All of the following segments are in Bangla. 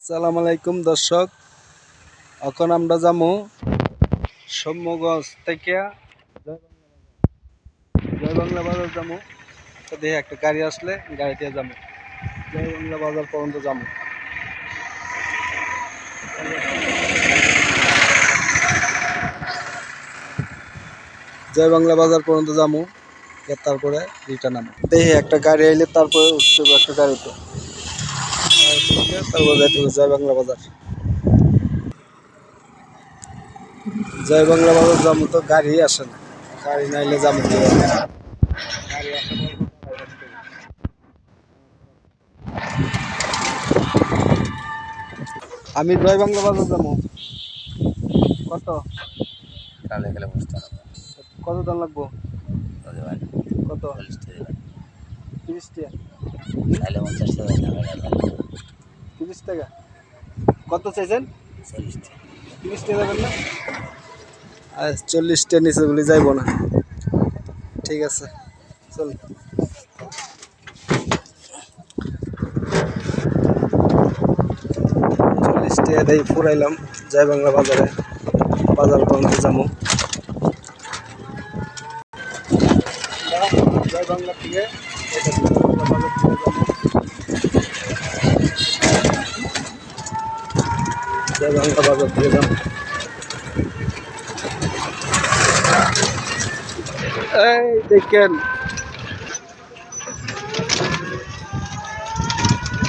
আসসালামু আলাইকুম দর্শক, এখন আমরা যাবো সৌম্যগঞ্জ থেকে জয় বাংলা বাজার যাবো। তো দেখে একটা গাড়ি আসলে গাড়িতে যাবো, জয় বাংলা বাজার পর্যন্ত যাবো। জয় বাংলা বাজার পর্যন্ত যাবো, তারপরে রিটার্ন নামো। দেখে একটা গাড়ি আইলে তারপরে উঠতে হবে একটা গাড়িতে, তারপর যাইতে হবে জয় বাংলা বাজার। জয় বাংলা বাজার যাবো, তো গাড়ি আসে না, গাড়ি নাইলে যাবো কিভাবে? গাড়ি আসে না। আমি জয় বাংলা বাজার যাবো। কত কালে গেলে বুঝতে হবে। কত দাম লাগবো? দেবেন কত? 40 টাকা দেবেন। 30 টাকা? তাহলে 50 টাকা দেবেন। 30 টাকা? কত চাইছেন? 40 টাকা। 30 টাকা যাবেন না? আর 40 টাকা নিচে বলে যাইব না। ঠিক আছে, চল। 40 টাকা দিয়ে ফুরাইলাম জয় বাংলা বাজারে। বাজার পর্যন্ত যাবো। জয় বাংলা থেকে জয় বাংলা বাজার থেকে যাবো। এই দেখেন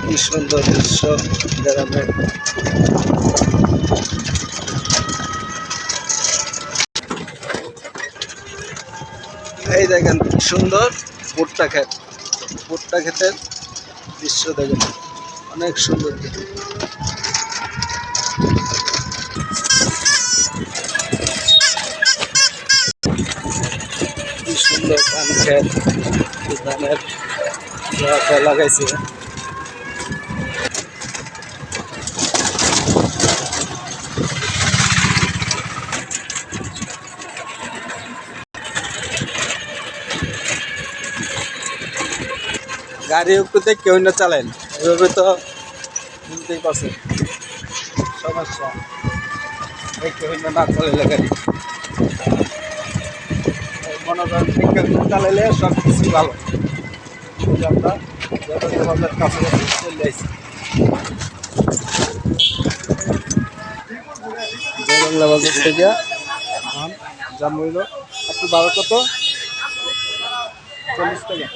কি সুন্দর দৃশ্য গ্রামের। এই দেখেন কি সুন্দর ভুট্টা ক্ষেত, ভুট্টা ক্ষেতের দৃশ্য দেখেন, অনেক সুন্দর দেখে। কি সুন্দর ধান ক্ষেত, ধানের লাগাইছে। গাড়ি একটু কেউ না চালেন, এভাবে তো বুঝতেই পারছেন সমস্যা। কেউ না চালাইলে গাড়ি মনে করেন কেউ চালাইলে সব কিছু ভালো। আমরা বাজার কাছাকাছি চলে আসছি। জয় বাংলা বাজার থেকে জাম হইল একটু বারো কত 40 টাকা,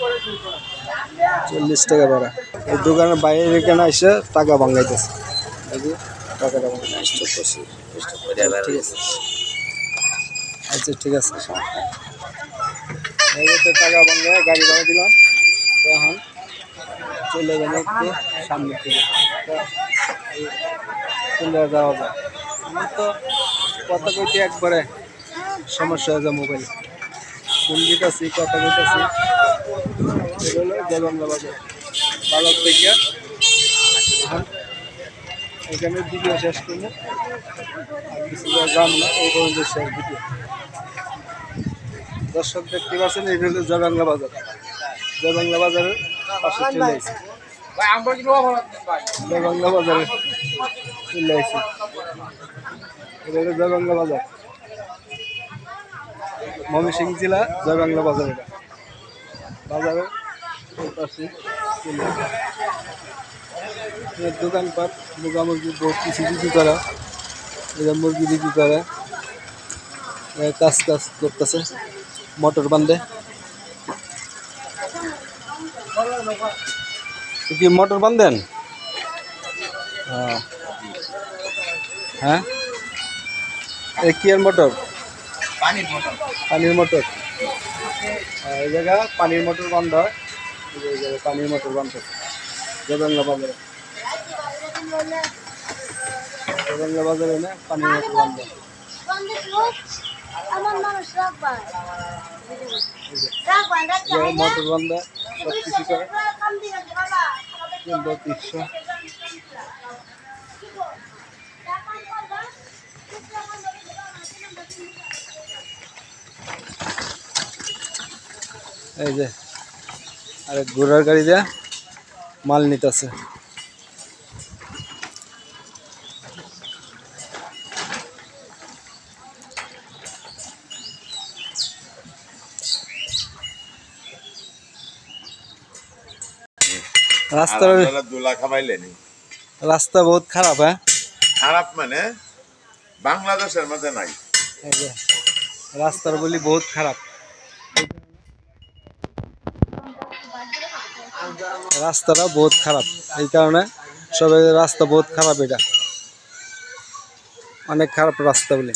40 টাকা ভাড়া। এই দোকানের বাইরে কেন এসে টাকা ভাঙাইতেছে, টাকাটা ঠিক আছে। আচ্ছা ঠিক আছে, টাকা ভাঙায় গাড়ি ভাড়া দিলাম। এখন চলে যাবো একটু সামনের দিকে, চলে যাওয়া যায়। আমার তো কথা কইতে একবারে সমস্যা হয়ে যায় মোবাইল, ফোন দিতেছি কথা কইতেছি। হলো জয় বাংলা বাজার, বাজার থেকে এখন এখানে ভিডিও শেষ করবো, আর কিছু যাম না, এই পর্যন্ত শেষ ভিডিও। দর্শক দেখতে পাচ্ছেন এই হলো জয় বাংলা বাজার। জয় বাংলা বাজারের পাশে চলে আসছে, জয় বাংলা বাজারে চলে আসছে। এটা হলো জয় বাংলা বাজার, ময়মনসিংহ জেলা জয় বাংলা বাজার। এটা বাজারের পাশে চলে আসছে। দোকানপাট মুরগি বহুত কিছু বিক্রি করা, এটা মুরগি বিক্রি করে, কাজ করতেছে, মোটর বান্ধে। কি মোটর বান্ধেন? হ্যাঁ, কি এর মোটর? পানির মোটর। পানির মোটর। এই জায়গা পানির মোটর বন্ধ হয়, এই জায়গায় পানির মোটর বন্ধ জয় বাংলা বাজারে। জয় বাংলা বাজারে না পানির মোটর বন্ধ। মোটর বন্ধ সব কিছু করে সুন্দর দৃশ্য। এই যে আরেক ঘোড়ার গাড়ি দেয়া মাল নিতেছে। রাস্তার দুলা খামাইলেনি রাস্তা বহুত খারাপ, হ্যাঁ। খারাপ মানে বাংলাদেশের মধ্যে নাই। এই যে রাস্তার বলি বহুত খারাপ, রাস্তাটা বহুত খারাপ, এই কারণে সবাই রাস্তা বহুত খারাপ, এটা অনেক খারাপ রাস্তা বলে।